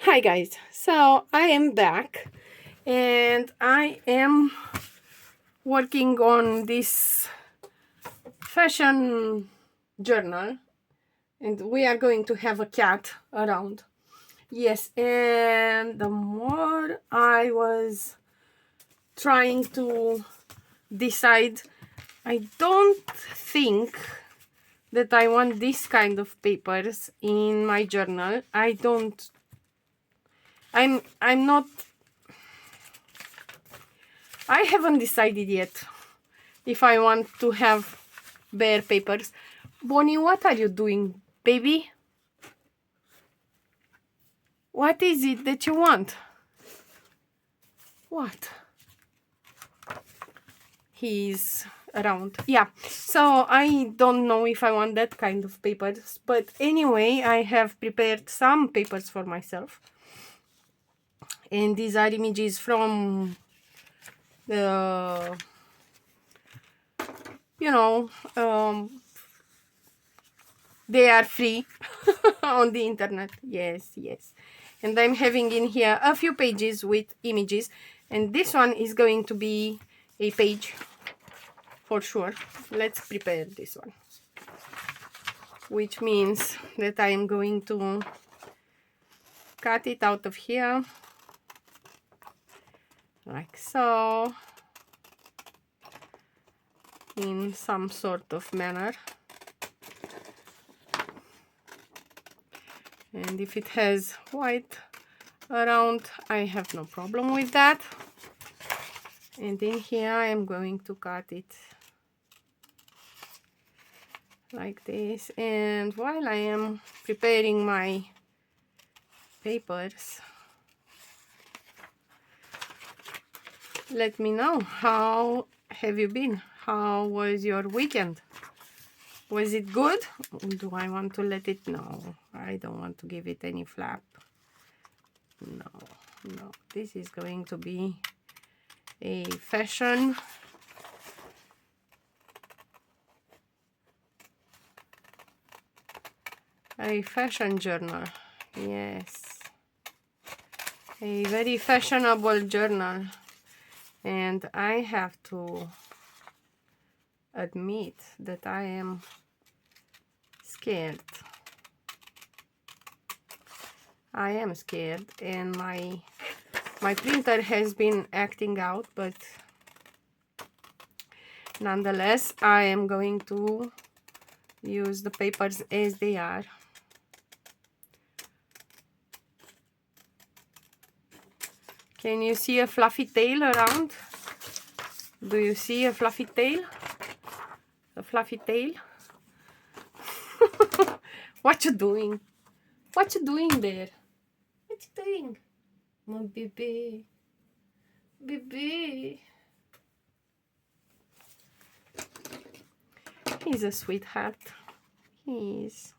Hi guys, so I am back and I am working on this fashion journal, and we are going to have a cat around. Yes, and the more I was trying to decide, I don't think that I want this kind of papers in my journal. I'm not, I haven't decided yet if I want to have bare papers. Bonnie, what are you doing, baby? What is it that you want? What? He's around. Yeah, so I don't know if I want that kind of papers, but anyway, I have prepared some papers for myself, and these are images from the, you know, they are free on the internet. Yes, yes. And I'm having in here a few pages with images, and this one is going to be a page for sure. Let's prepare this one, which means that I am going to cut it out of here like so, in some sort of manner. And if it has white around, I have no problem with that. And in here I am going to cut it like this. And while I am preparing my papers, let me know, how have you been? How was your weekend? Was it good? Do I want to let it? No, I don't want to give it any flap. No, no, this is going to be a fashion journal. Yes, a very fashionable journal. And I have to admit that I am scared. I am scared, and my printer has been acting out, but nonetheless I am going to use the papers as they are. Can you see a fluffy tail around? Do you see a fluffy tail? A fluffy tail? What you doing? What you doing there? What you doing? My baby. Baby. He's a sweetheart. He is.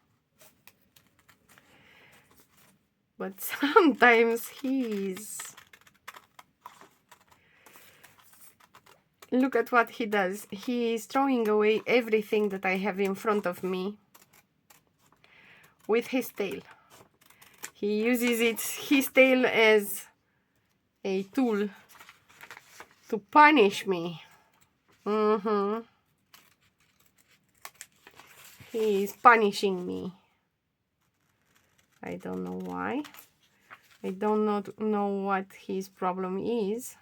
But sometimes he's... Look at what he does. He is throwing away everything that I have in front of me with his tail. He uses his tail as a tool to punish me. He is punishing me. I don't know why. I don't know what his problem is.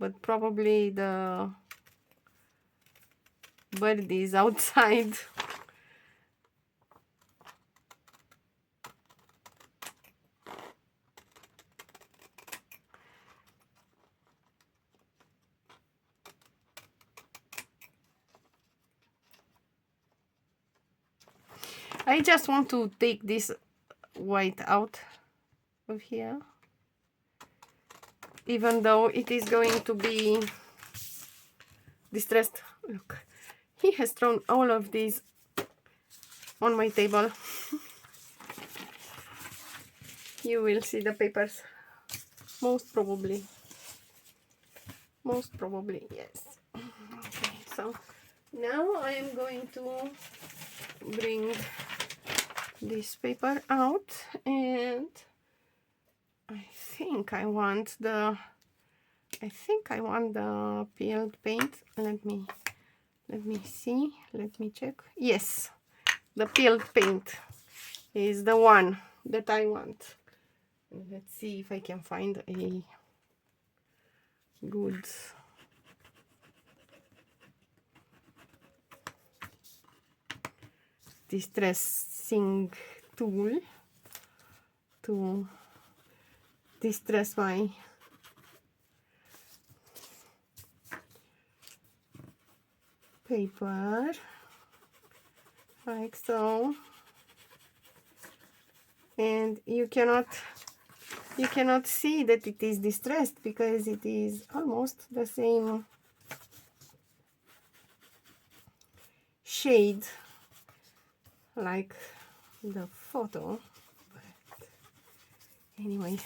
But probably the bird is outside. I just want to take this white out of here, even though it is going to be distressed. Look, he has thrown all of these on my table. You will see the papers, most probably. Most probably, yes. Okay, so now I am going to bring this paper out, and I think I want the peeled paint. Let me see, let me check. Yes, the peeled paint is the one that I want. Let's see if I can find a good distressing tool to distress my paper, like so. And you cannot see that it is distressed because it is almost the same shade like the photo, but anyway.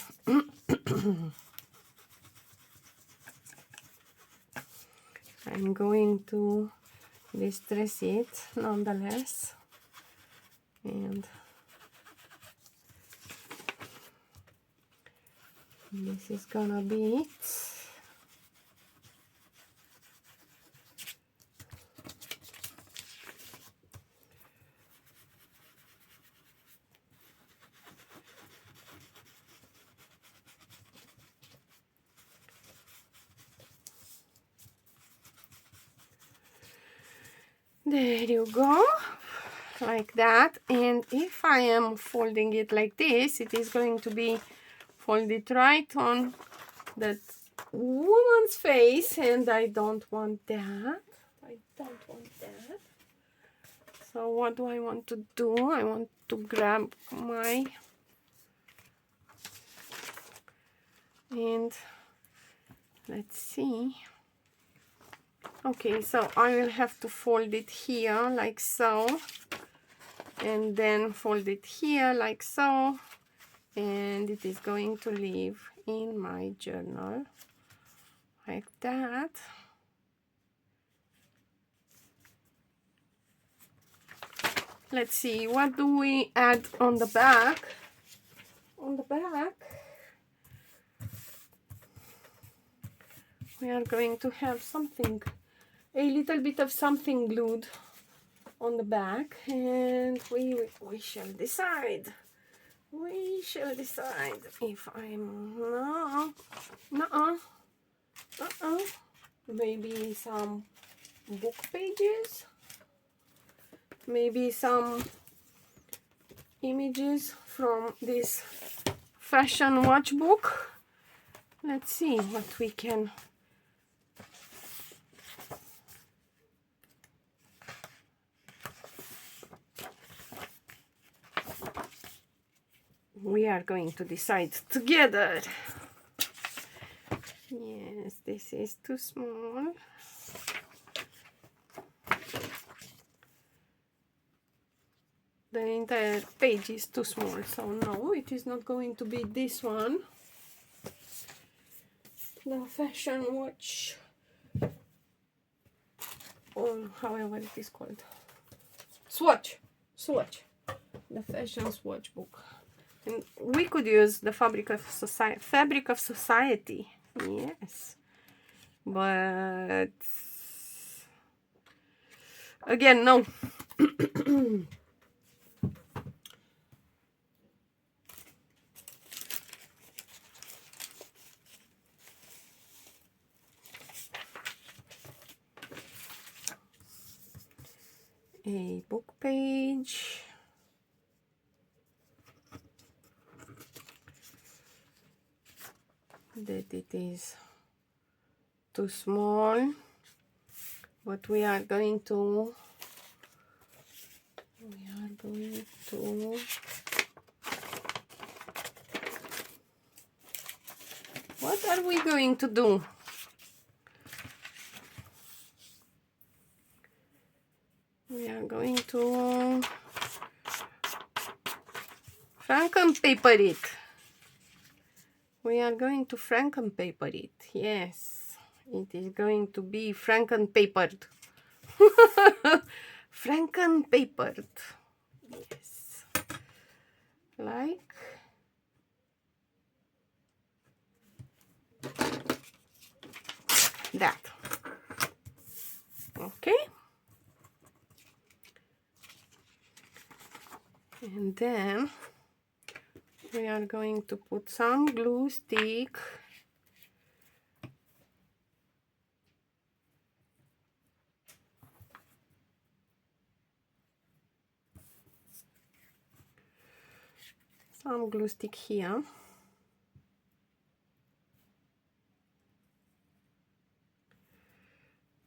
I'm going to distress it nonetheless, and this is gonna be it. There you go, like that. And if I am folding it like this, it is going to be folded right on that woman's face, and I don't want that. I don't want that. So what do I want to do? I want to grab my, and let's see. Okay, so I will have to fold it here like so, and then fold it here like so, and it is going to live in my journal like that. Let's see, what do we add on the back? On the back, we are going to have something, a little bit of something glued on the back, and we shall decide. We shall decide if I'm maybe some book pages, maybe some images from this fashion watch book. Let's see what we can. We are going to decide together. Yes, this is too small. The entire page is too small, so no, it is not going to be this one. The fashion watch, or however it is called. Swatch. The fashion swatch book. And we could use the Fabric of Society. Yes. But again, no. A book page. That it is too small, but we are going to what are we going to do? We are going to Frankenpaper it. We are going to Frankenpaper it. Yes, it is going to be Frankenpapered. Frankenpapered. Yes. like that. Okay, and then we are going to put some glue stick here,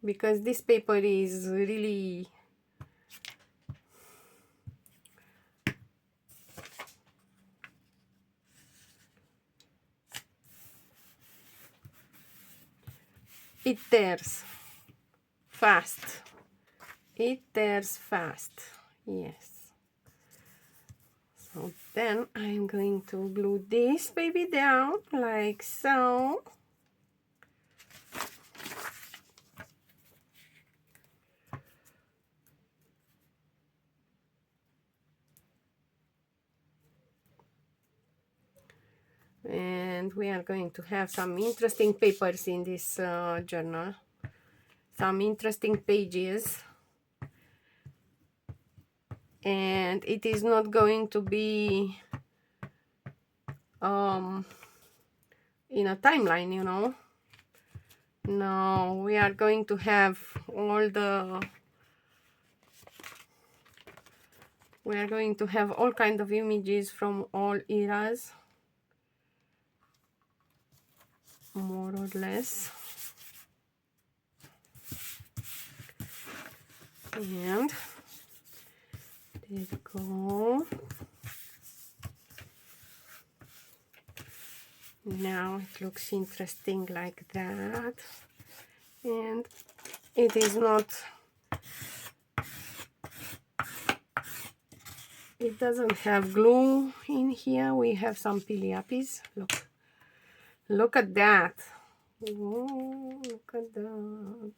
because this paper is really it tears fast. It tears fast. Yes. So then I'm going to glue this baby down like so. And we are going to have some interesting papers in this journal. Some interesting pages. And it is not going to be in a timeline, you know. No, we are going to have all kind of images from all eras, more or less. And there you go. Now it looks interesting like that, and it is not, it doesn't have glue in here. We have some piliapis. Look at that. Oh, look at that.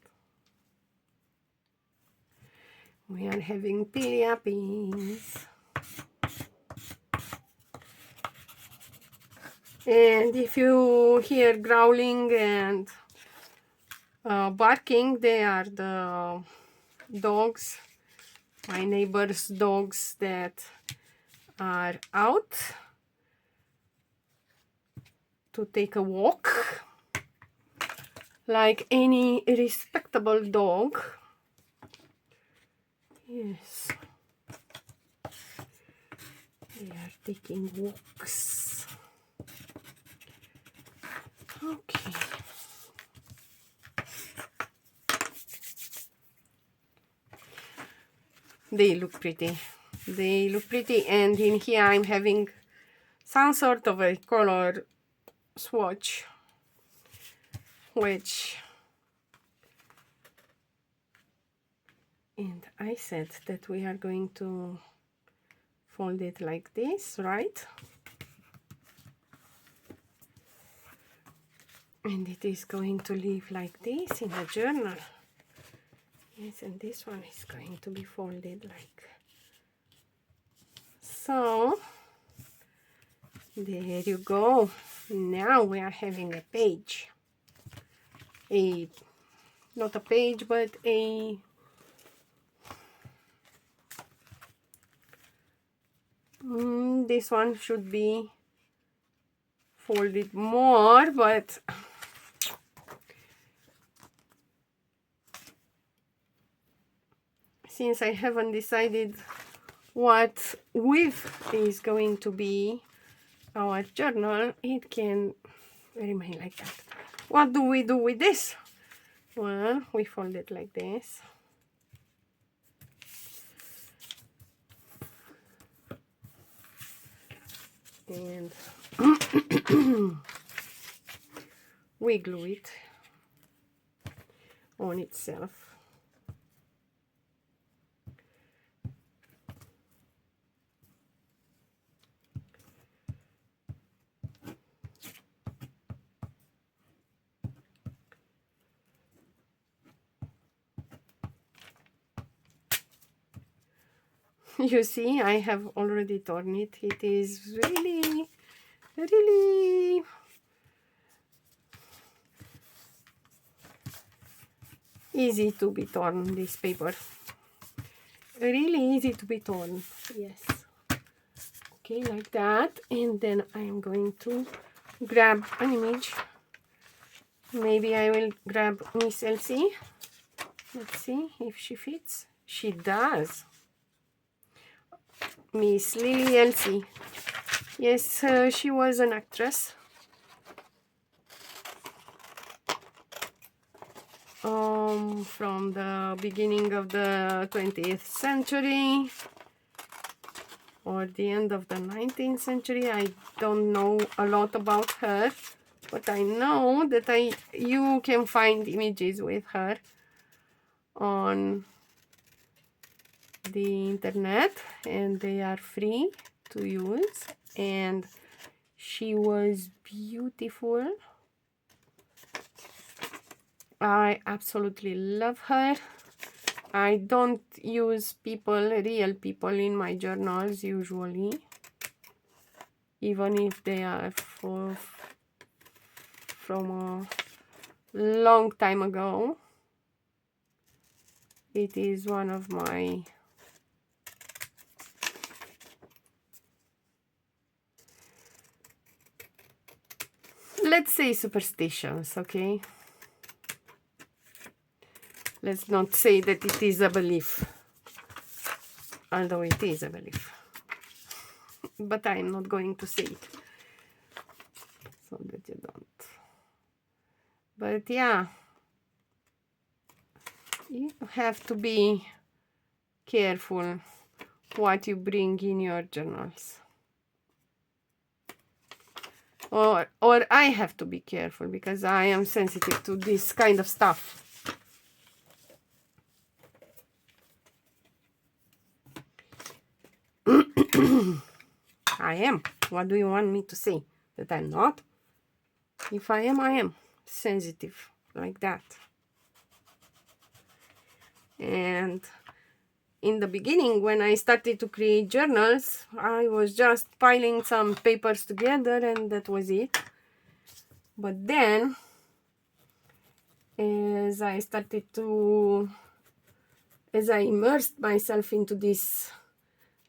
We are having piliapis. And if you hear growling and barking, they are the dogs, my neighbor's dogs that are out to take a walk like any respectable dog. Yes, they are taking walks. Okay. They look pretty. They look pretty, and in here I'm having some sort of a color swatch, and I said that we are going to fold it like this, right? And it is going to live like this in a journal. Yes, and this one is going to be folded like so. There you go. Now we are having a page. Not a page, but this one should be folded more, but since I haven't decided what width is going to be our journal, it can remain like that. What do we do with this? Well, we fold it like this. And we glue it on itself. You see, I have already torn it. It is really, really easy to be torn, this paper. Really easy to be torn. Yes. Okay, like that. And then I am going to grab an image. Maybe I will grab Miss Elsie. Let's see if she fits. She does. Miss Lily Elsie. Yes, she was an actress. From the beginning of the 20th century or the end of the 19th century. I don't know a lot about her, but I know that you can find images with her on the internet, and they are free to use, and she was beautiful. I absolutely love her. I don't use real people in my journals usually, even if they are from a long time ago. It is one of my let's say superstitions, okay? Let's not say that it is a belief, although it is a belief. But I'm not going to say it, so that you don't. But yeah, you have to be careful what you bring in your journals. Or I have to be careful because I am sensitive to this kind of stuff. I am. What do you want me to say? That I'm not? If I am sensitive like that. And in the beginning, when I started to create journals, I was just piling some papers together and that was it. But then, as I immersed myself into this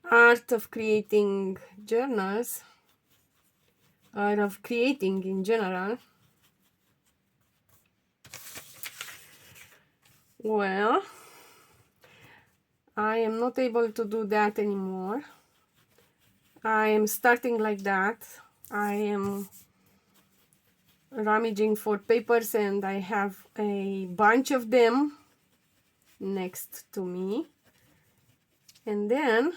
art of creating journals, or of creating in general, well, I am not able to do that anymore. I am starting like that. I am rummaging for papers and I have a bunch of them next to me. And then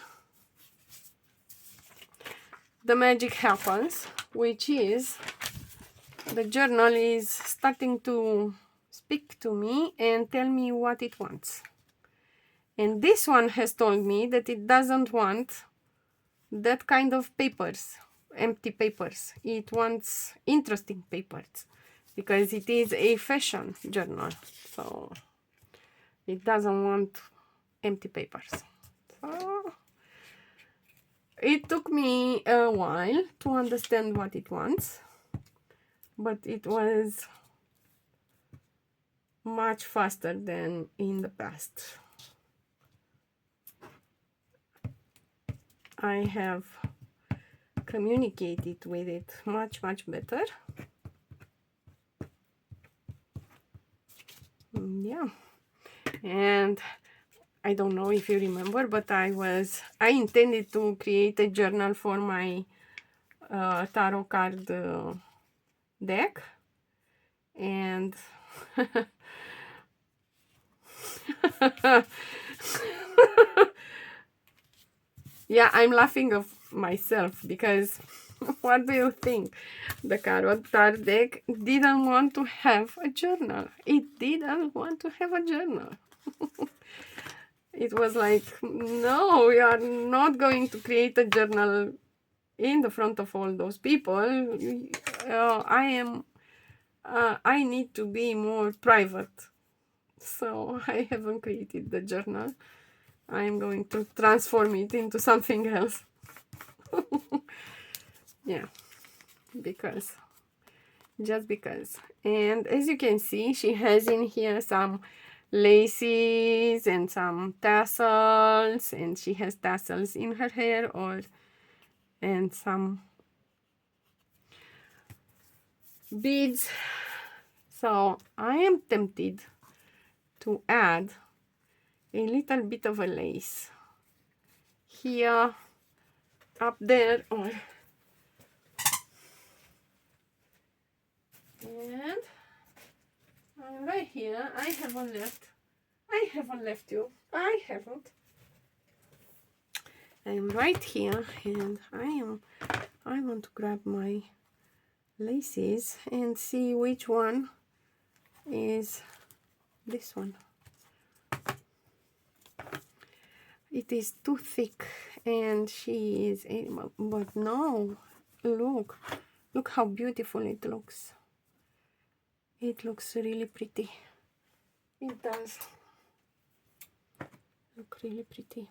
the magic happens, which is the journal is starting to speak to me and tell me what it wants. And this one has told me that it doesn't want that kind of papers, empty papers. It wants interesting papers because it is a fashion journal. So it doesn't want empty papers. So it took me a while to understand what it wants, but it was much faster than in the past. I have communicated with it much better. Yeah, and I don't know if you remember, but I intended to create a journal for my tarot card deck, and yeah, I'm laughing of myself because what do you think? The tarot card deck didn't want to have a journal. It didn't want to have a journal. It was like, no, we are not going to create a journal in the front of all those people. I need to be more private. So I haven't created the journal. I'm going to transform it into something else. Yeah, because, just because. And as you can see, she has in here some laces and some tassels, and she has tassels in her hair, and some beads. So I am tempted to add a little bit of a lace here, up there, and I'm right here. I haven't left you. I haven't. I'm right here, and I want to grab my laces and see which one is this one. It is too thick, and she is but no, look how beautiful it looks. It looks really pretty. It does look really pretty.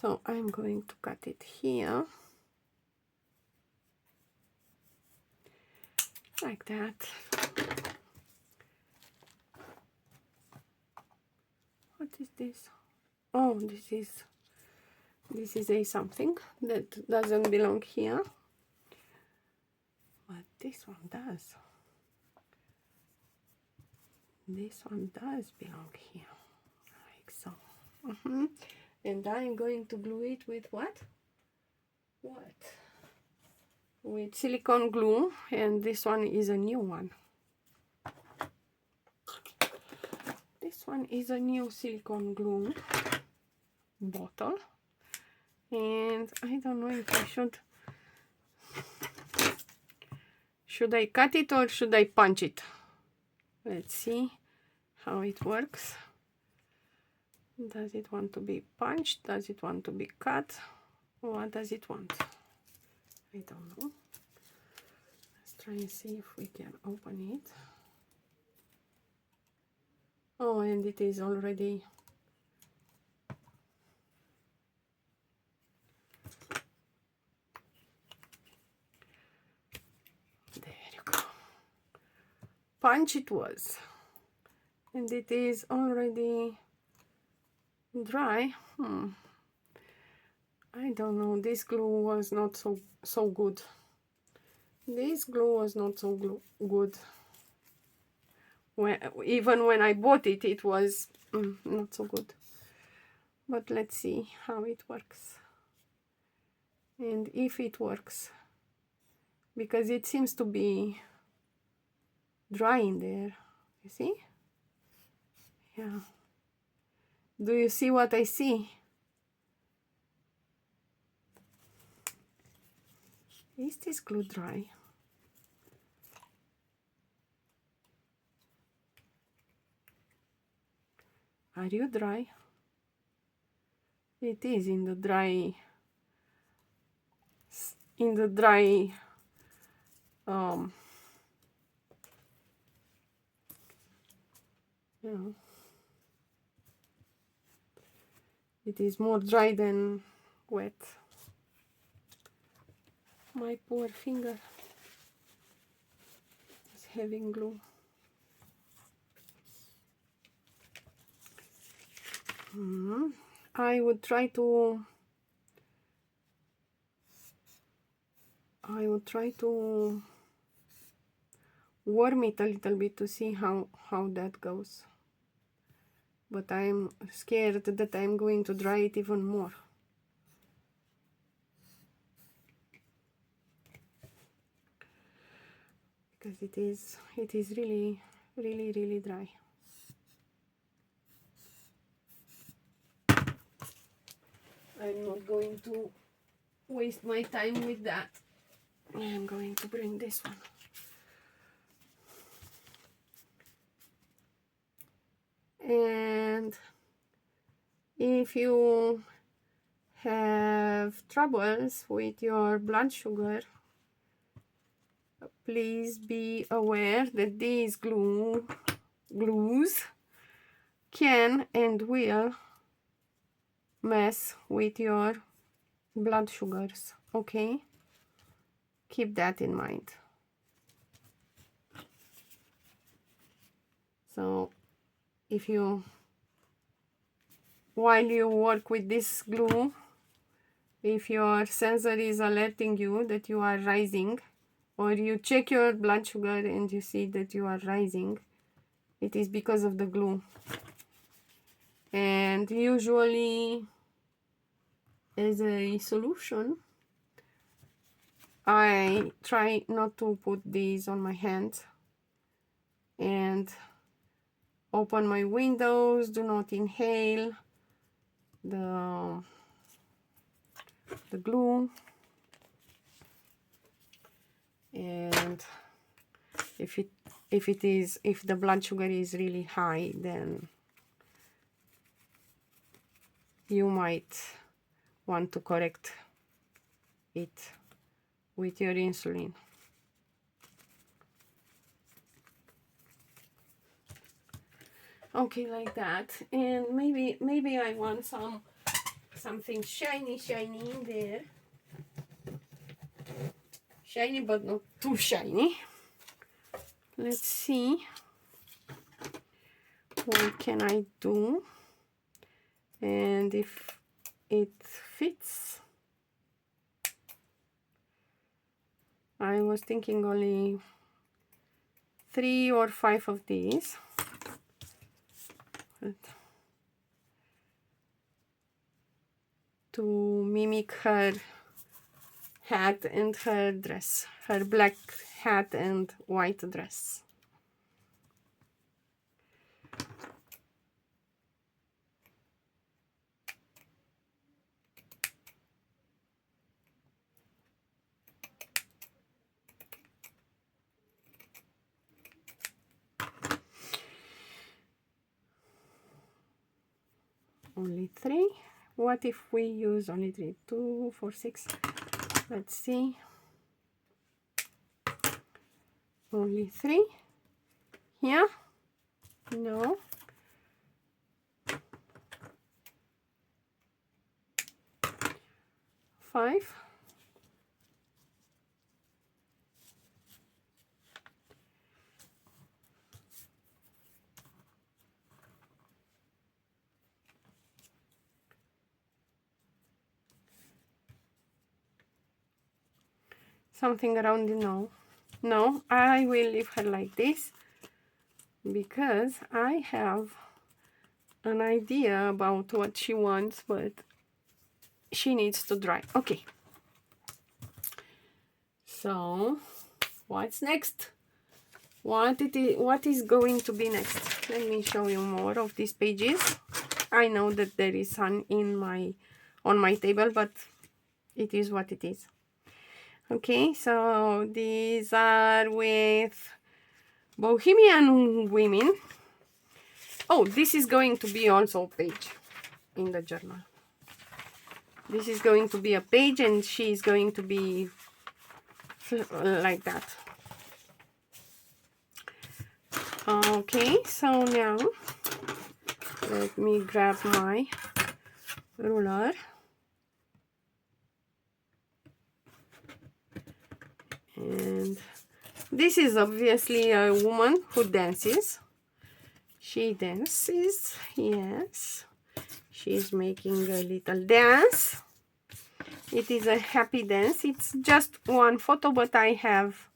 So I'm going to cut it here like that. What is this? Oh, this is a something that doesn't belong here, but this one does. This one does belong here, like so. And I'm going to glue it with what? With silicone glue, and this one is a new one. This one is a new silicone glue bottle, and I don't know if I should I cut it or should I punch it? Let's see how it works. Does it want to be punched? Does it want to be cut? What does it want? I don't know. Let's try and see if we can open it. Oh, and it is already there. You go. Punch it was, and it is already dry. I don't know. This glue was not so good. This glue was not so good. Even when I bought it, it was not so good. But let's see how it works, and if it works, because it seems to be dry in there. You see? Yeah. Do you see what I see? Is this glue dry? Are you dry? It is in the dry yeah. It is more dry than wet. My poor finger is having glue. I would try to warm it a little bit to see how that goes. But I'm scared that I'm going to dry it even more. Because it is really, really, really dry. I'm not going to waste my time with that. I'm going to bring this one. And if you have troubles with your blood sugar, please be aware that these glues can and will mess with your blood sugars, okay? Keep that in mind. So if you, while you work with this glue, if your sensor is alerting you that you are rising, or you check your blood sugar and you see that you are rising, it is because of the glue. And usually, as a solution, I try not to put these on my hands and open my windows, do not inhale the glue. And if the blood sugar is really high, then you might want to correct it with your insulin. Okay, like that. And maybe I want something shiny in there. Shiny, but not too shiny. Let's see what can I do, and if it fits. I was thinking only 3 or 5 of these, but to mimic her hat and her dress, her black hat and white dress. Only 3. What if we use only 3? 2, 4, 6. Let's see. Only 3. Here? No. 5. Something around the no, I will leave her like this because I have an idea about what she wants, but she needs to dry. Okay, so what's next? What is going to be next? Let me show you more of these pages. I know that there is some on my table, but it is what it is. Okay, so these are with Bohemian Women. Oh, this is going to be also a page in the journal. This is going to be a page, and she is going to be like that. Okay, so now let me grab my ruler. And this is obviously a woman who dances. She dances, yes. She's making a little dance. It is a happy dance. It's just one photo, but I have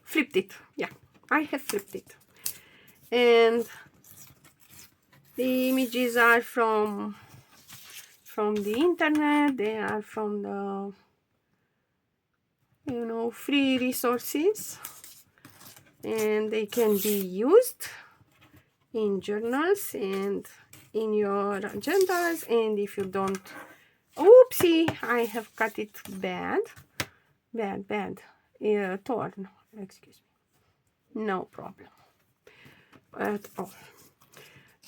flipped it. Yeah, I have flipped it. And the images are from the internet. They are from the free resources, and they can be used in journals and in your agendas. And if you don't, oopsie, I have cut it bad, torn, excuse me, no problem at all.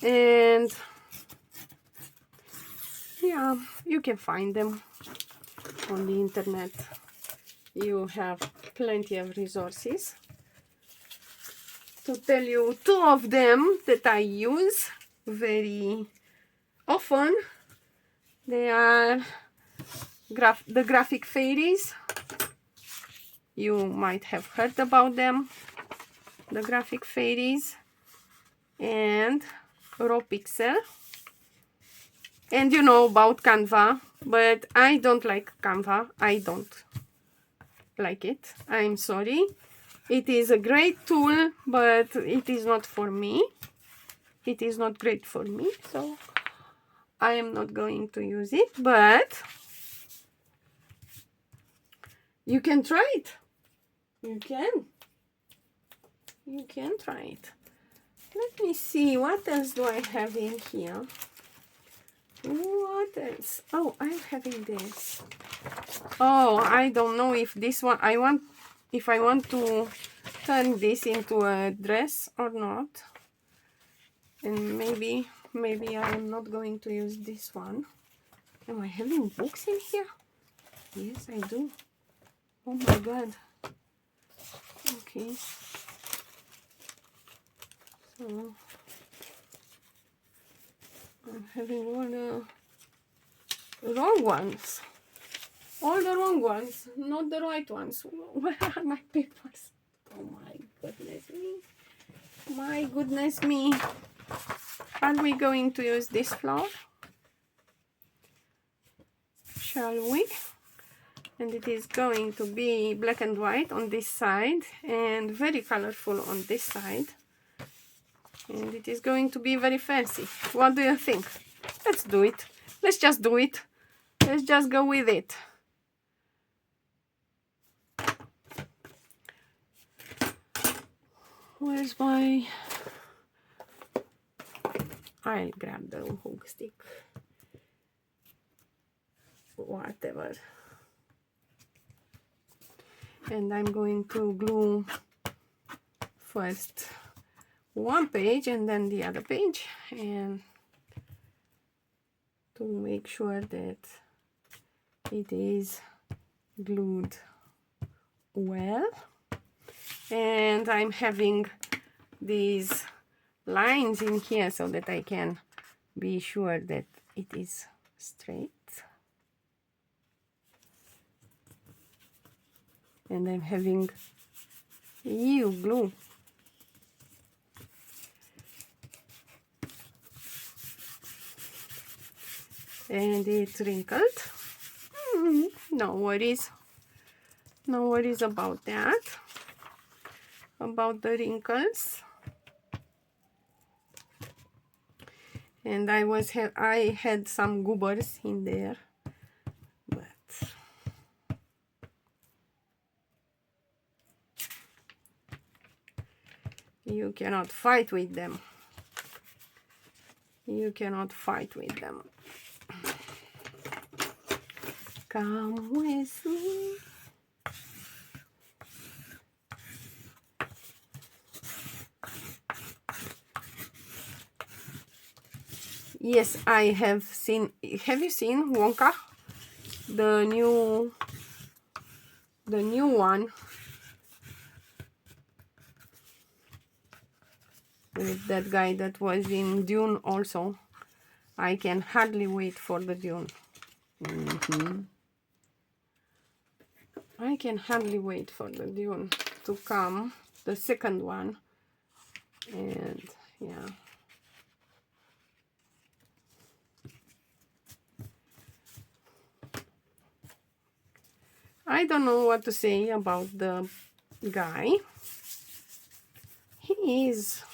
And yeah, you can find them on the internet. You have plenty of resources. to tell you two of them that I use very often. They are the graphic fairies. You might have heard about them. The graphic fairies and raw pixel. And you know about Canva, but I don't like Canva. I don't like it. I'm sorry. It is a great tool, but it is not for me. It is not great for me, so I am not going to use it, but you can try it. You can try it. Let me see, what else do I have in here? What else? Oh, I'm having this. Oh, I don't know if this one, if I want to turn this into a dress or not. And maybe I am not going to use this one. Am I having books in here? Yes, I do. Oh my god. Okay. So I'm having all the wrong ones. All the wrong ones, not the right ones. Where are my papers? Oh my goodness me. My goodness me. Are we going to use this flower? Shall we? And it is going to be black and white on this side and very colorful on this side. And it is going to be very fancy. What do you think? Let's do it. Let's just do it. Let's just go with it. Where's my... I'll grab the hook stick. Whatever. And I'm going to glue first one page and then the other page, and to make sure that it is glued well. And I'm having these lines in here so that I can be sure that it is straight. And I'm having EU glue. And it's wrinkled. No worries. No worries about that. About the wrinkles. And I had some goobers in there, but you cannot fight with them. You cannot fight with them. Come with me. Yes, I have seen. Have you seen Wonka? The new one with that guy that was in Dune also. I can hardly wait for the Dune. I can hardly wait for the Dune to come, the second one. And yeah. I don't know what to say about the guy. He is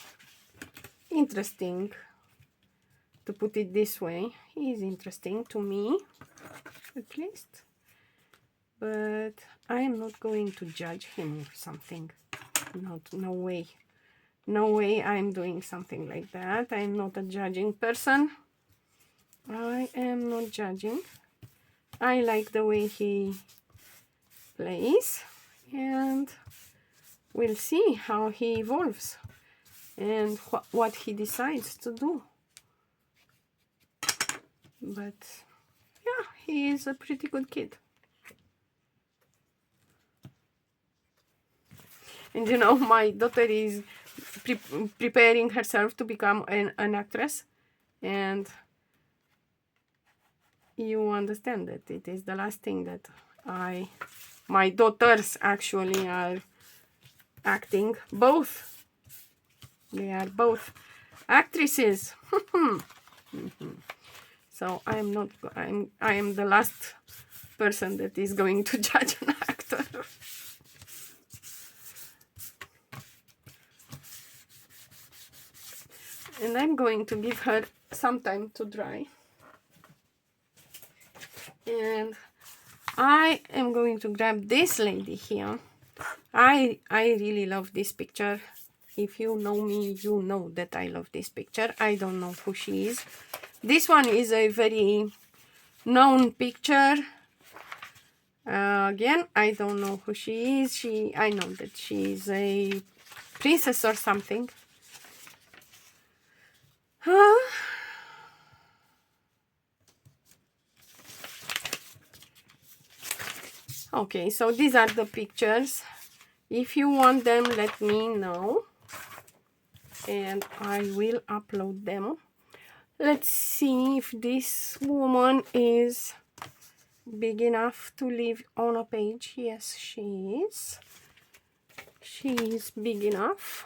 interesting, to put it this way. He is interesting to me, at least. But I am not going to judge him or something. No way. No way I'm doing something like that. I'm not a judging person. I am not judging. I like the way he plays, and we'll see how he evolves and what he decides to do. But yeah, he is a pretty good kid. And you know, my daughter is preparing herself to become an actress, and you understand that it is the last thing that my daughters actually are acting. Both, they are both actresses. So I am the last person that is going to judge an actor. And I'm going to give her some time to dry. And I am going to grab this lady here. I really love this picture. If you know me, you know that I love this picture. I don't know who she is. This one is a very known picture. Again, I don't know who she is. I know that she is a princess or something. Okay, so these are the pictures. If you want them, let me know, and I will upload them. Let's see if this woman is big enough to live on a page. Yes, she is. She is big enough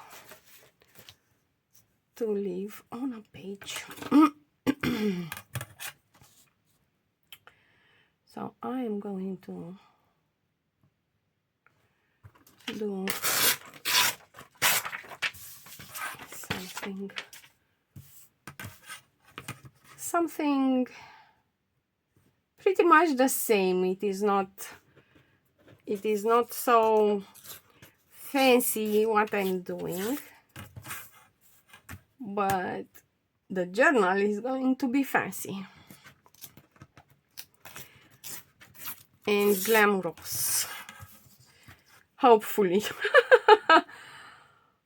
to live on a page. So I am going to do something pretty much the same. It is not so fancy what I'm doing, but the journal is going to be fancy and glamorous, hopefully.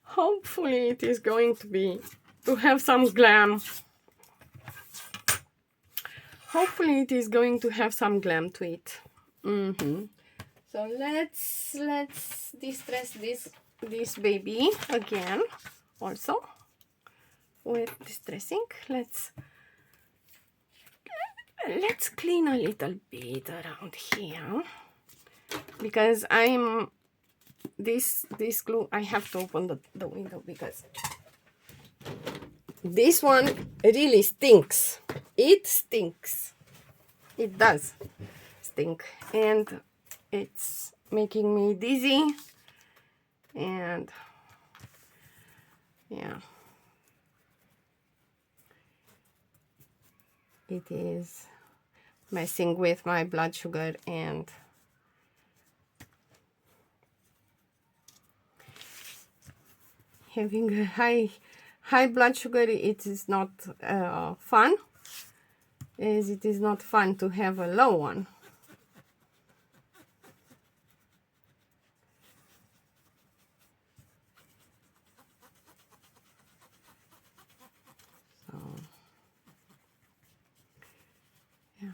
Hopefully it is going to have some glam. Hopefully it is going to have some glam to it. So let's distress this baby again, also with distressing. Let's clean a little bit around here, because this glue, I have to open the window because this one really stinks. It stinks. It does stink, and it's making me dizzy, and yeah, it is messing with my blood sugar, and having a high blood sugar, it is not fun, as it is not fun to have a low one. So yeah,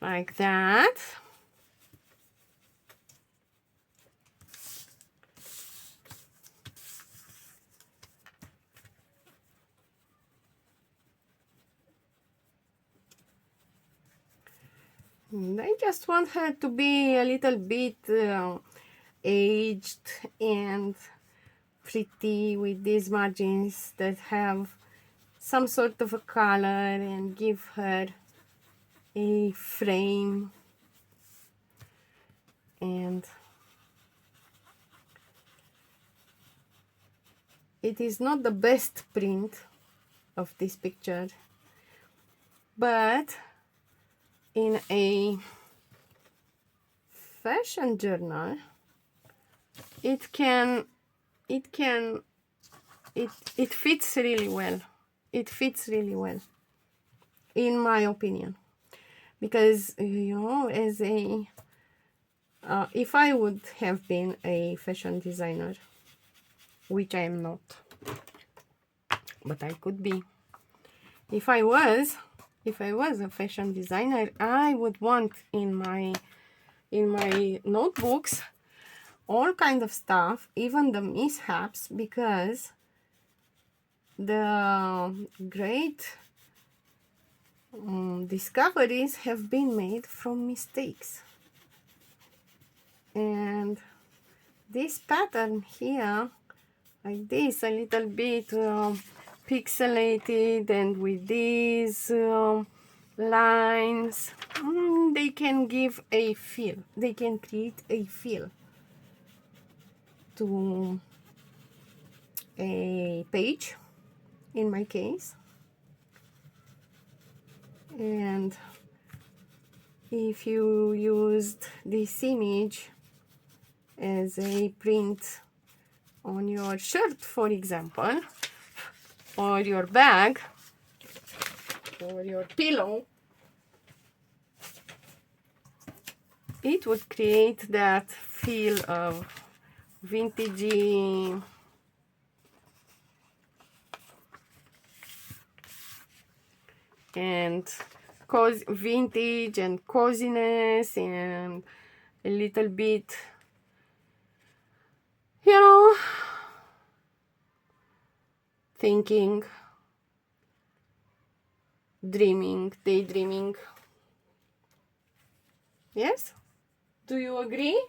like that. And I just want her to be a little bit aged and pretty, with these margins that have some sort of a color and give her a frame. And it is not the best print of this picture, but in a fashion journal it fits really well. It fits really well, in my opinion, because you know, as a if I would have been a fashion designer, which I am not, but I could be. If I was a fashion designer, I would want in my notebooks all kind of stuff, even the mishaps, because the great discoveries have been made from mistakes. And this pattern here, like this, a little bit pixelated, and with these lines, they can give a feel, they can create a feel to a page in my case. And if you used this image as a print on your shirt, for example, or your bag, or your pillow, it would create that feel of vintagey and vintage and coziness, and a little bit, you know, thinking, dreaming, daydreaming. Yes? Do you agree?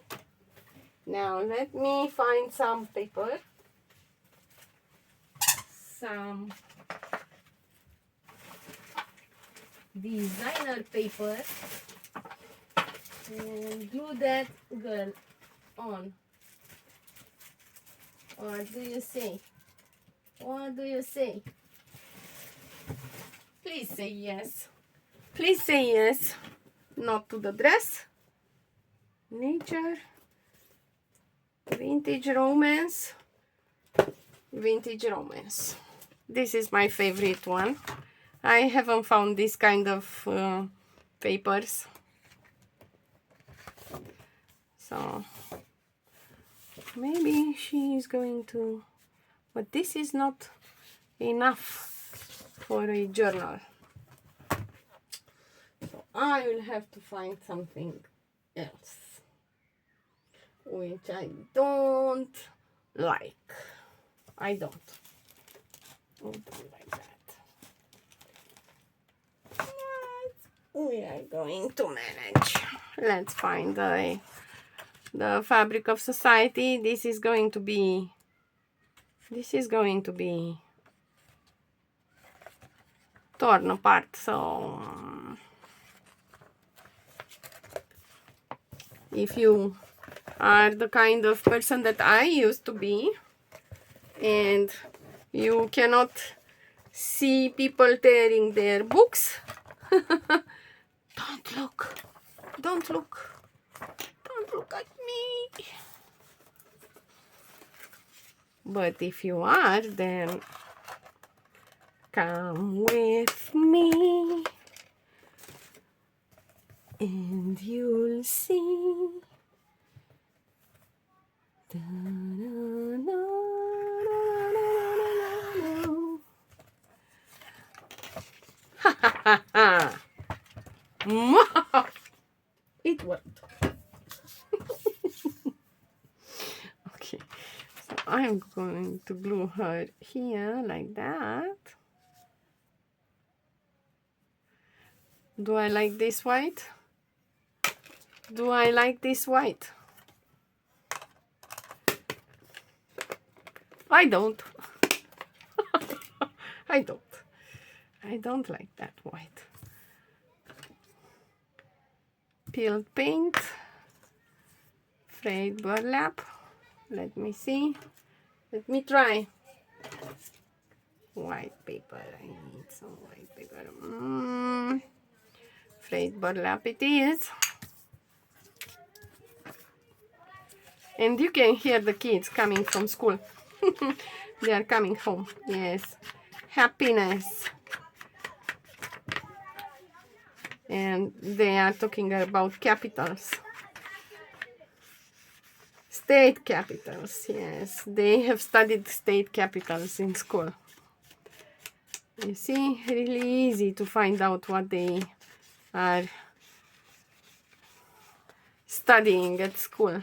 Now let me find some paper, some designer paper, and glue that girl on. What do you say? What do you say? Please say yes. Please say yes. Not to the dress. Nature. Vintage romance. Vintage romance. This is my favorite one. I haven't found this kind of papers. So maybe she is going to, but this is not enough for a journal. So I will have to find something else, which I don't like. I don't like that. We are going to manage. Let's find the fabric of society. This is going to be torn apart. So if you are the kind of person that I used to be, and you cannot see people tearing their books, don't look at me. But if you are, then come with me and you'll see. It worked. Okay, so I'm going to glue her here like that. Do I like this white? Do I like this white? I don't. I don't like that white. Peeled paint, frayed burlap. Let me see. Let me try. White paper. I need some white paper. Frayed burlap it is. And you can hear the kids coming from school. They are coming home. Yes. Happiness. And they are talking about capitals. State capitals. Yes. They have studied state capitals in school. You see, really easy to find out what they are studying at school.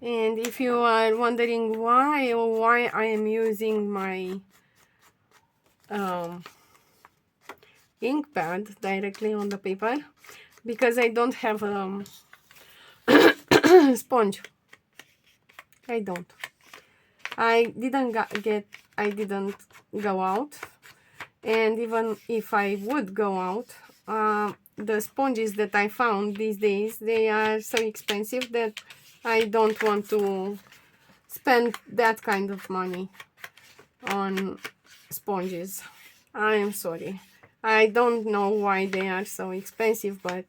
And if you are wondering why I am using my ink pad directly on the paper, because I don't have sponge. I don't. I didn't go out, and even if I would go out, the sponges that I found these days, they are so expensive that I don't want to spend that kind of money on sponges. I am sorry. I don't know why they are so expensive, but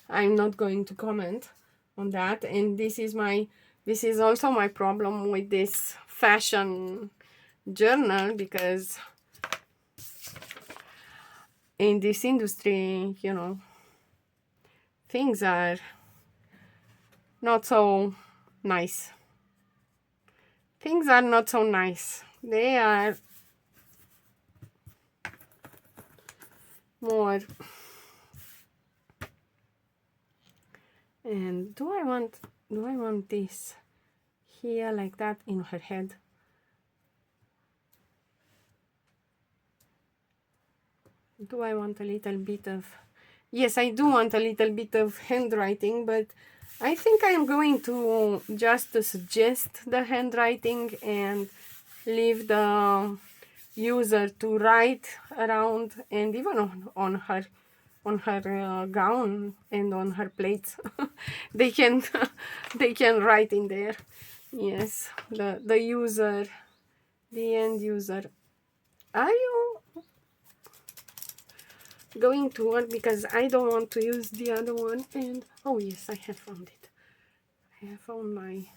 I'm not going to comment on that. And this is also my problem with this fashion journal, because in this industry, you know, things are not so nice. Things are not so nice. They are more. And do I want this here like that in her head? Do I want a little bit of... Yes, I do want a little bit of handwriting, but I think I'm going to just suggest the handwriting and leave the user to write around, and even on her gown and on her plates. they can they can write in there. Yes, the user, the end user. Are you going to work? Because I don't want to use the other one. And oh yes, I have found it. I have found my...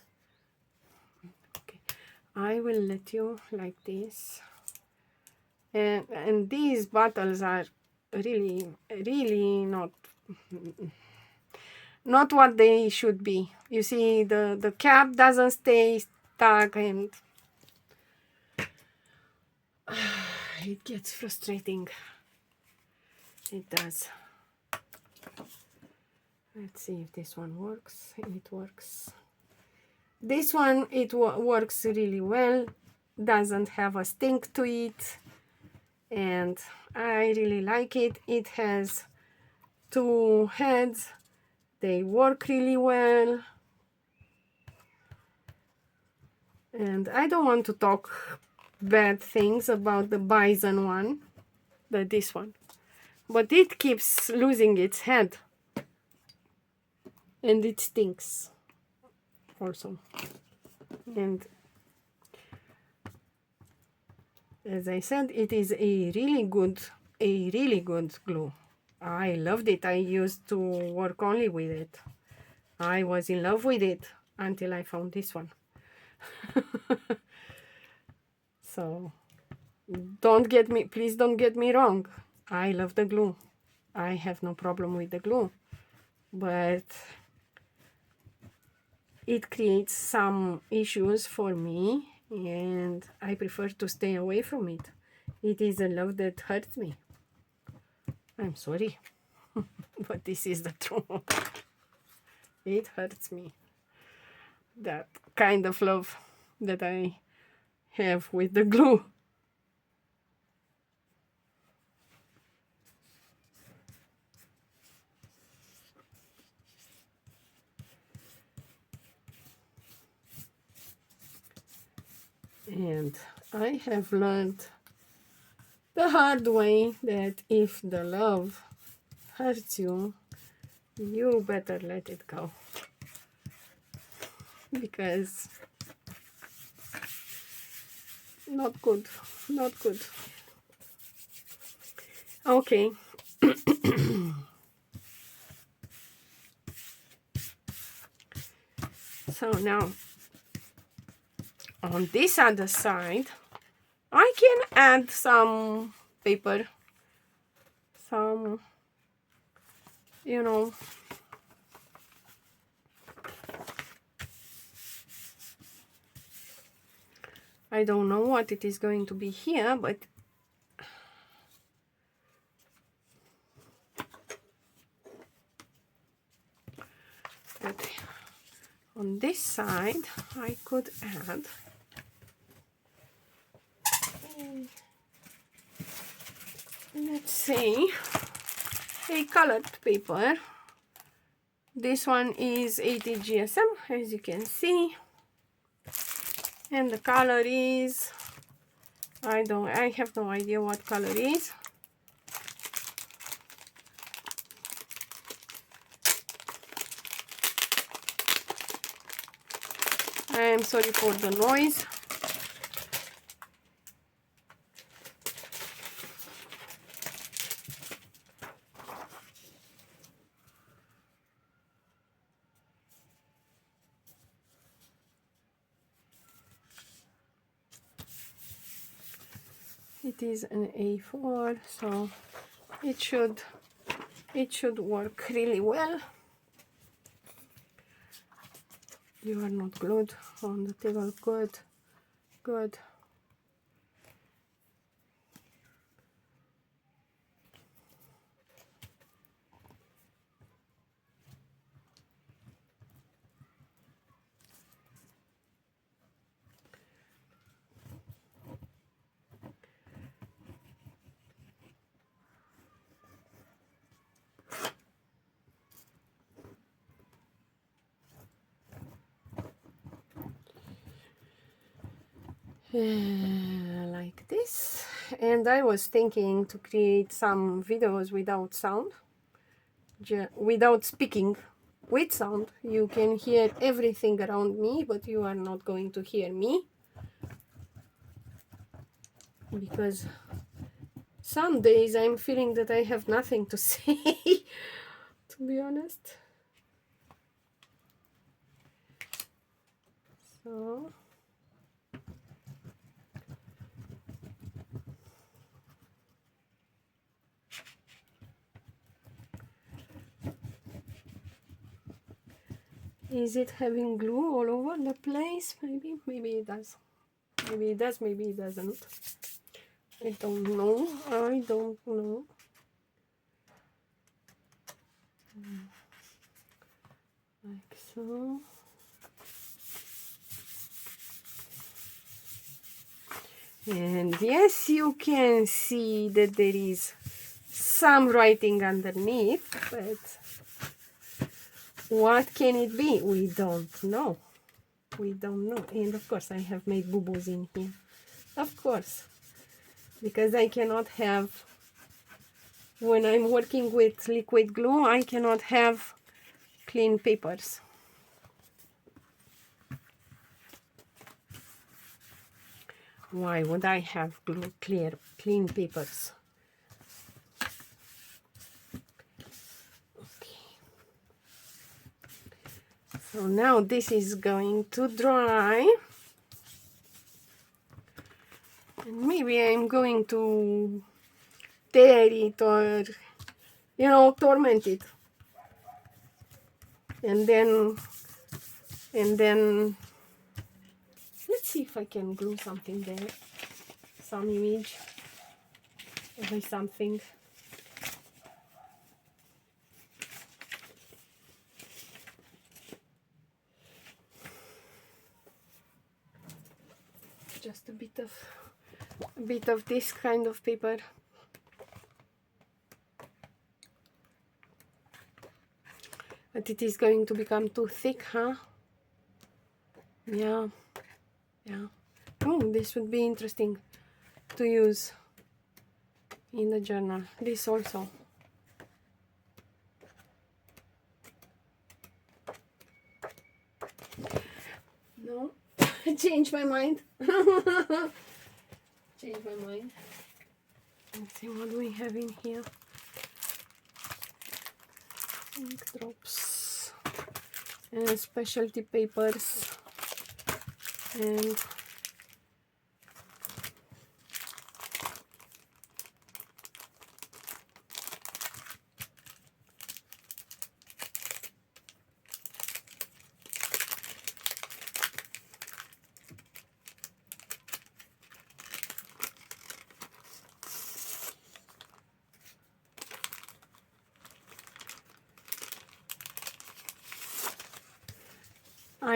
Okay, I will let you like this. And these bottles are really not what they should be. You see, the cap doesn't stay stuck, and it gets frustrating. It does. Let's see if this one works. It works. This one, it works really well. Doesn't have a stink to it, and I really like it. It has two heads. They work really well. And I don't want to talk bad things about the Bison one, this one, but it keeps losing its head, and it stinks also. And as I said, it is a really good glue. I loved it. I used to work only with it. I was in love with it until I found this one. So please don't get me wrong. I love the glue. I have no problem with the glue, but it creates some issues for me, and I prefer to stay away from it. It is a love that hurts me. I'm sorry, but this is the truth. It hurts me. That kind of love that I have with the glue. And I have learned the hard way that if the love hurts you, you better let it go. Because not good, not good. Okay. So now on this other side, I can add some paper, some, you know, I don't know what it is going to be here, but on on this side I could add let's say a colored paper. This one is 80 GSM, as you can see, and the color is, I have no idea what color is. I am sorry for the noise. It is an A4, so it should work really well. You are not glued on the table. Good, good. Like this. And I was thinking to create some videos without sound, without speaking, with sound. You can hear everything around me, but you are not going to hear me, because some days I'm feeling that I have nothing to say, to be honest. So is it having glue all over the place? Maybe it does. Maybe it does, maybe it doesn't. I don't know. I don't know. Like so. And yes, you can see that there is some writing underneath, but what can it be? We don't know. We don't know. And of course I have made boo-boos in here. Of course. Because I cannot have, when I'm working with liquid glue, I cannot have clean papers. Why would I have glue clean papers? Okay. So now this is going to dry. And maybe I'm going to tear it, or, you know, torment it. And then let's see if I can glue something there, some image or something. Just a bit of this kind of paper. But it is going to become too thick, huh? Yeah. Oh, this would be interesting to use in the journal. This also. No, I changed my mind. Change my mind. Let's see what we have in here. Ink drops and specialty papers and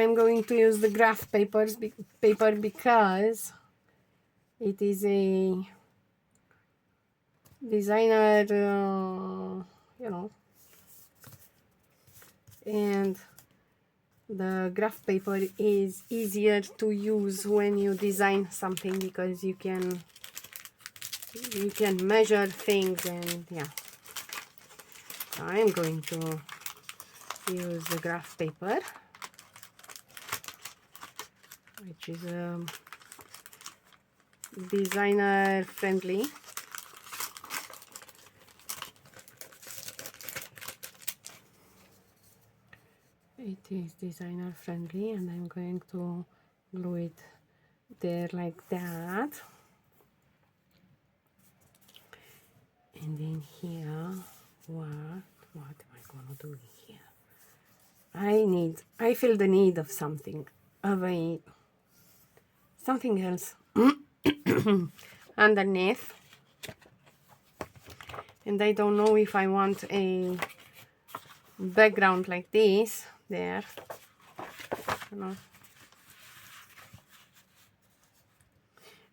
I'm going to use the graph paper because it is a designer, you know, and the graph paper is easier to use when you design something because you can measure things. And yeah, so I'm going to use the graph paper, which is designer friendly. It is designer friendly, and I'm going to glue it there like that. And then here, what am I gonna do here? I feel the need of something, something else underneath. And I don't know if I want a background like this there, you know.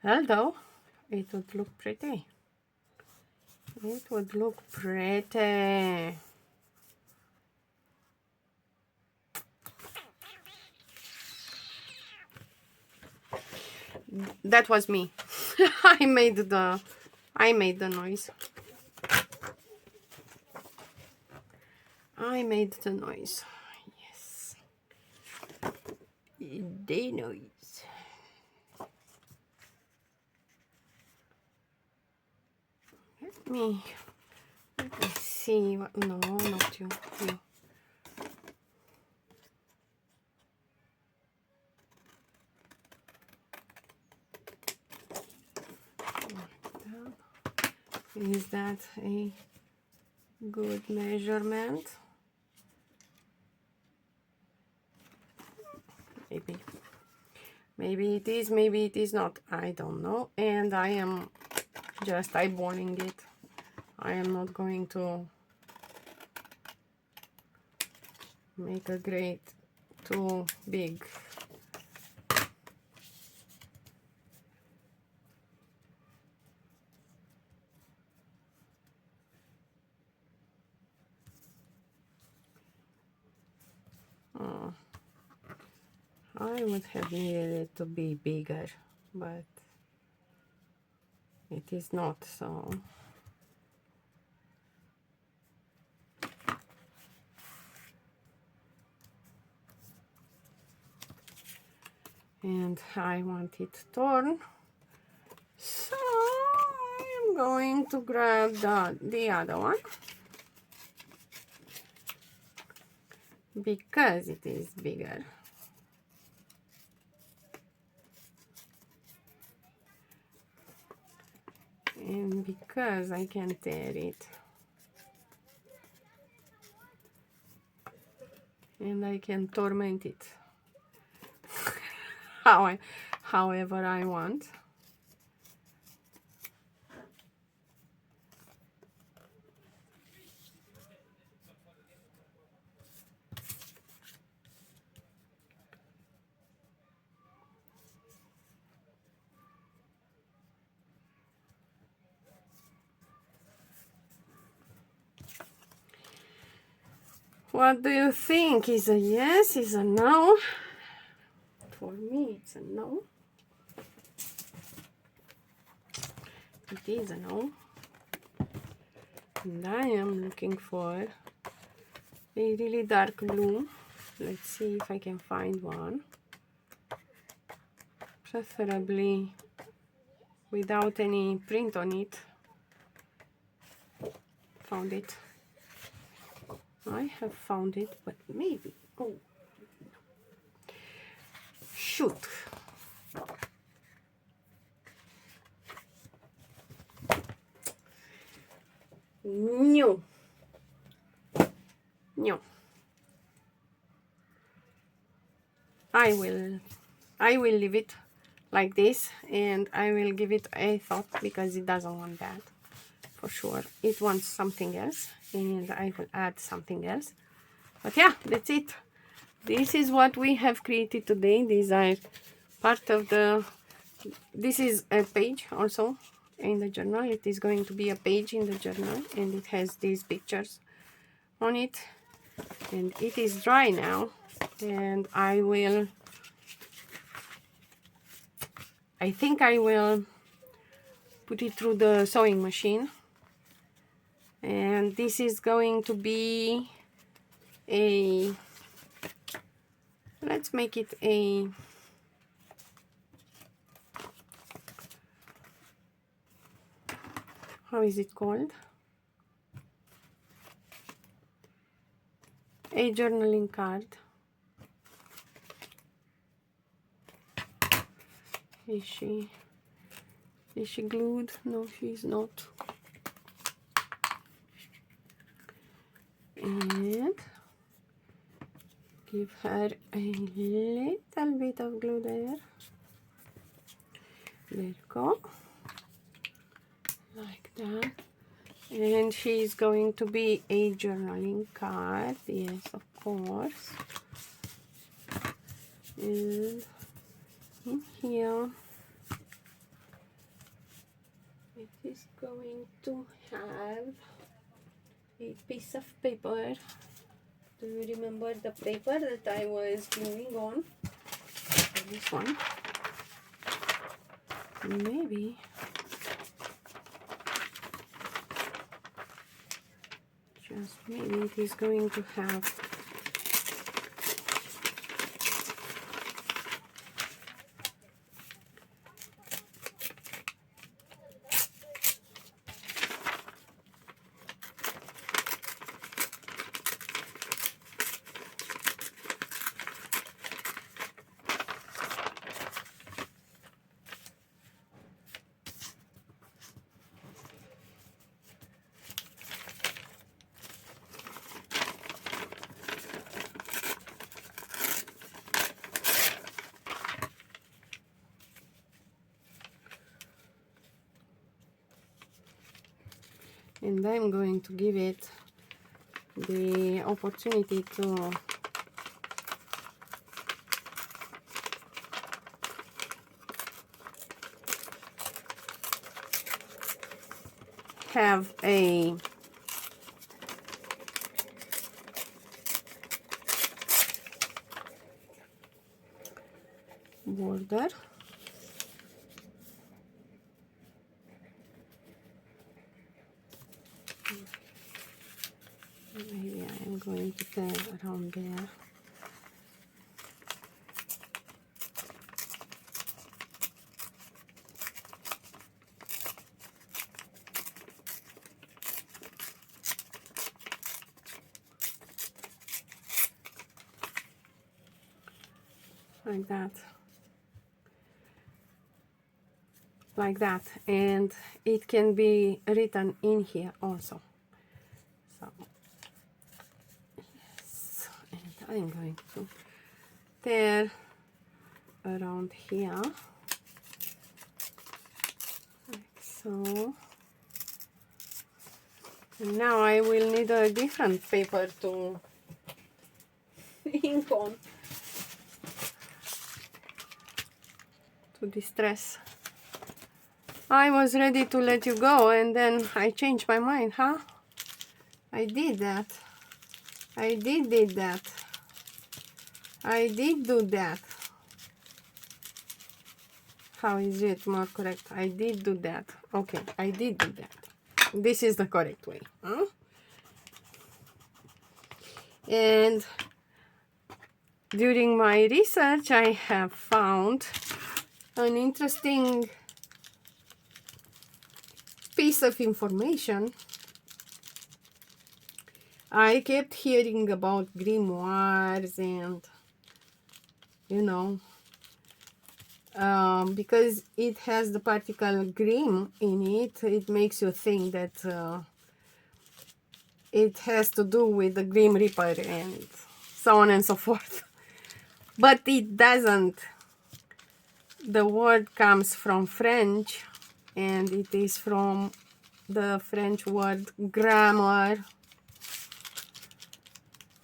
Although it would look pretty. It would look pretty. That was me. I made the noise. I made the noise. Yes. The noise. Let me see what, no, not you. You. Is that a good measurement? Maybe it is, maybe it is not. I don't know. And I am just eyeballing it. I am not going to make a grade too big. I would have needed it to be bigger, but it is not, so and I want it torn, so I'm going to grab the other one because it is bigger. And because I can tear it. And I can torment it however I want. What do you think? Is a yes? Is a no? For me, it's a no. It is a no. And I am looking for a really dark blue. Let's see if I can find one. Preferably without any print on it. Found it. I have found it, but maybe. Oh, shoot. No. No. I will leave it like this, and I will give it a thought because it doesn't want that for sure. It wants something else, and I will add something else. But yeah, that's it. this is what we have created today. These are part of the, this is a page also in the journal. It is going to be a page in the journal, and it has these pictures on it, and it is dry now, and I think I will put it through the sewing machine, and this is going to be a, let's make it a, how is it called? A journaling card. Is she glued? No, she's not. And give her a little bit of glue there. There you go. Like that. And she's going to be a journaling card. Yes, of course. And in here it is going to have a piece of paper. Do you remember the paper that I was gluing on? This one. Maybe. Just maybe it is going to have and I'm going to give it the opportunity to have a border. Maybe I am going to tear around there. Like that. Like that. And it can be written in here also. So, yes. And I'm going to tear around here. Like so. And now I will need a different paper to ink on. To distress. I was ready to let you go, and then I changed my mind, huh? I did that. I did that. I did do that. How is it more correct? I did do that. Okay, I did do that. This is the correct way, huh? And during my research, I have found an interesting piece of information. I kept hearing about grimoires and, you know, because it has the particle grim in it, it makes you think that it has to do with the Grim Reaper and so on and so forth. But it doesn't. The word comes from French, and it is from the French word grammar.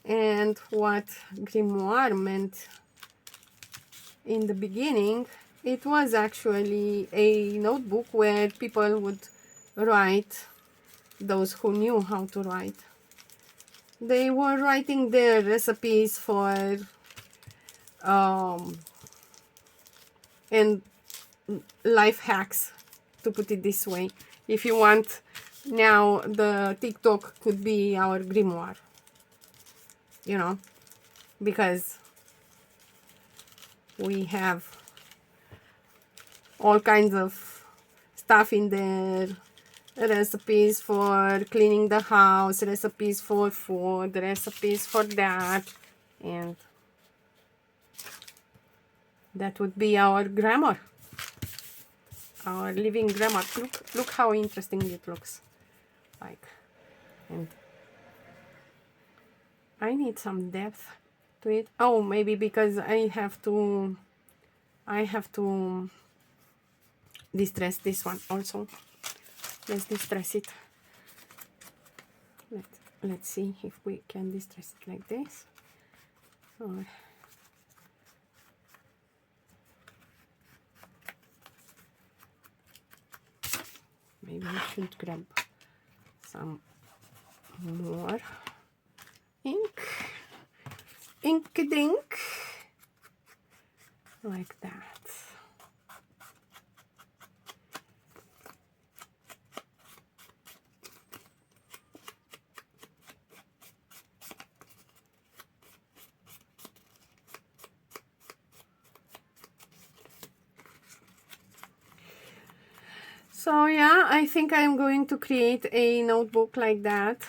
And what grimoire meant in the beginning, it was actually a notebook where people would write, those who knew how to write. They were writing their recipes for and life hacks, to put it this way. If you want, now the TikTok could be our grimoire, you know, because we have all kinds of stuff in there. Recipes for cleaning the house, recipes for food, recipes for that, and that would be our grammar, our living grammar. Look how interesting it looks like. And I need some depth to it. Oh, maybe because I have to distress this one also. Let's distress it. Let's see if we can distress it like this. Or maybe we should grab some more ink. Ink dink. Like that. So yeah, I think I'm going to create a notebook like that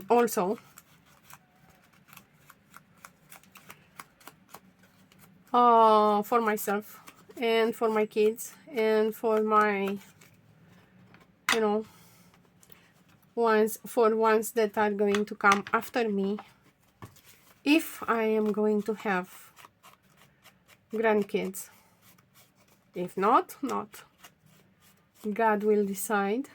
also. For myself and for my kids and for my, you know, ones that are going to come after me, if I am going to have grandkids. If not, not. God will decide.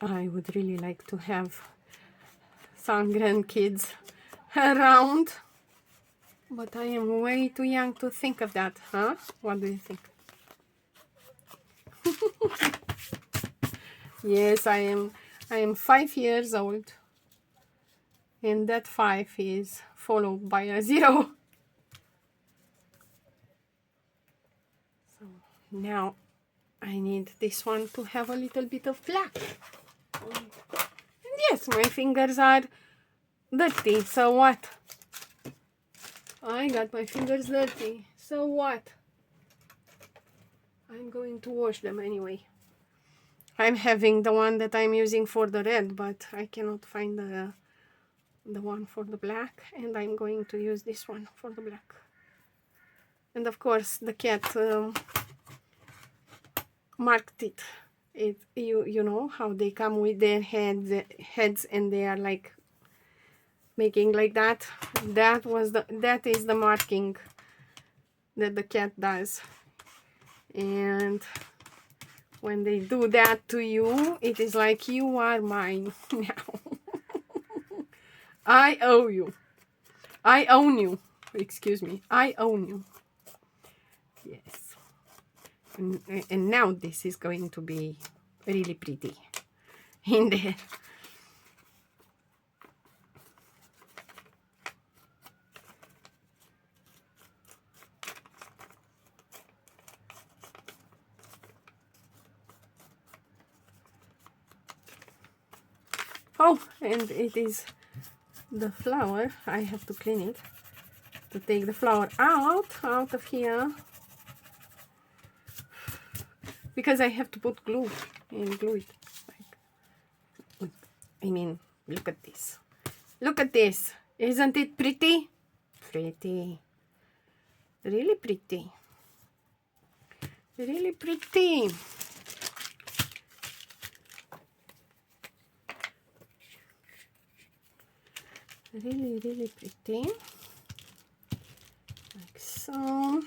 I would really like to have some grandkids around, but I am way too young to think of that, huh? What do you think? Yes, I am 5 years old, and that 5 is followed by a 0. So now I need this one to have a little bit of black. And yes, my fingers are dirty, so what? I got my fingers dirty, so what? I'm going to wash them anyway. I'm having the one that I'm using for the red, but I cannot find the one for the black, and I'm going to use this one for the black. And of course the cat marked it. You know how they come with their heads and they are like making like that. That is the marking that the cat does. And when they do that to you, it is like you are mine now. I owe you. I own you. Excuse me. I own you. Yes. And now this is going to be really pretty in there. Oh, and it is the flower. I have to clean it to take the flower out of here, because I have to put glue and glue it. Like, I mean, look at this. Look at this. Isn't it pretty? Pretty. Really pretty. Really pretty. Really, really pretty. Like so.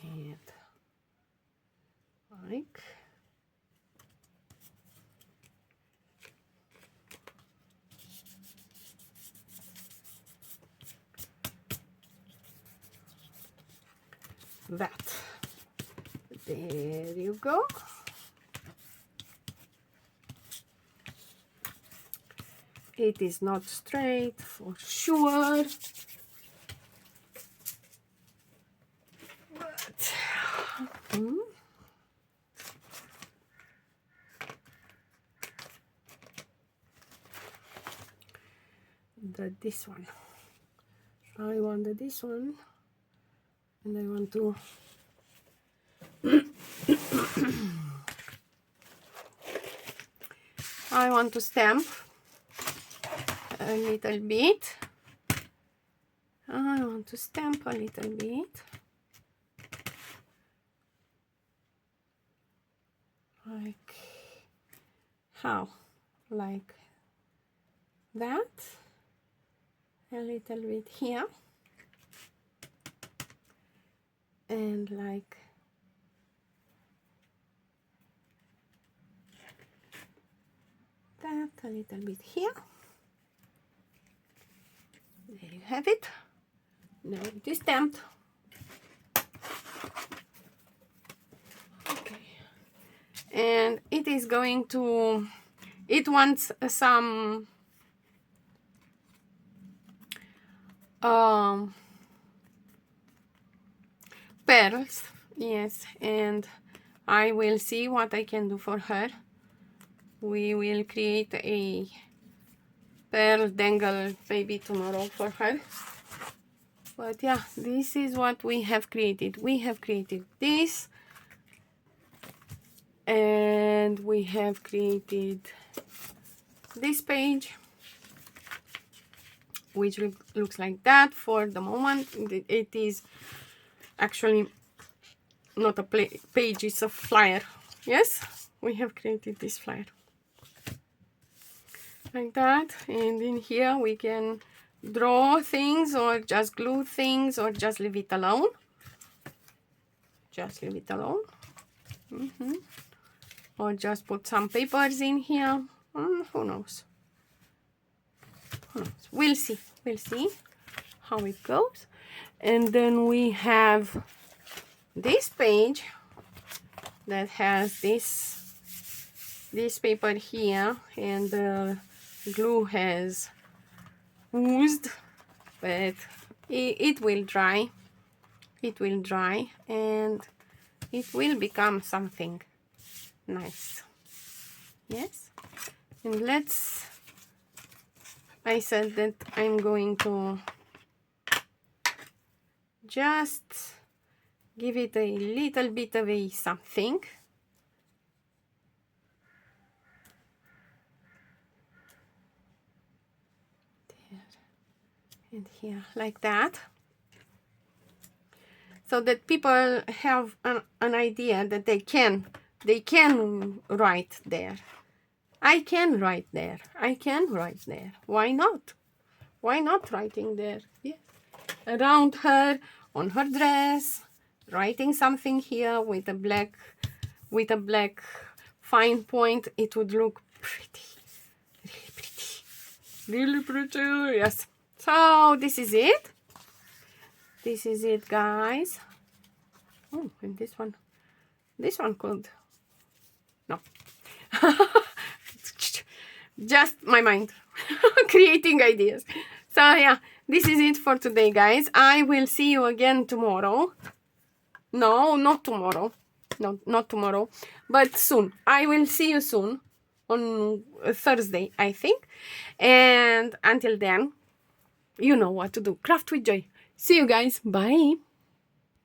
and like that. There you go. It is not straight for sure, but this one. I want this one, and I want to I want to stamp a little bit. I want to stamp a little bit. Like how? Like that. A little bit here. And like that, a little bit here. There you have it. Now it is stamped. Okay. And it is going to, it wants some pearls, yes, and I will see what I can do for her. We will create a pearl dangle maybe tomorrow for her. But yeah, this is what we have created. We have created this, and we have created this page, which looks like that for the moment. It is actually not a page, it's a flyer. Yes, we have created this flyer like that, and in here we can draw things or just glue things or just leave it alone. Just leave it alone. Or just put some papers in here. Who knows? Who knows? We'll see. We'll see how it goes. And then we have this page that has this paper here, and the glue has oozed, but it will dry. It will dry and it will become something nice. Yes. And I said that I'm going to just give it a little bit of a something. There and here, like that. So that people have an idea that they can write there. I can write there. I can write there. Why not? Why not writing there? Yes. Around her, on her dress, writing something here with a black fine point. It would look pretty. Really pretty. Really pretty. Yes. So this is it. This is it, guys. Oh, and this one could, no. Just my mind creating ideas. So yeah, this is it for today, guys. I will see you again tomorrow. No, not tomorrow. No, not tomorrow, but soon. I will see you soon on Thursday, I think. And until then, you know what to do. Craft with joy. See you guys. Bye.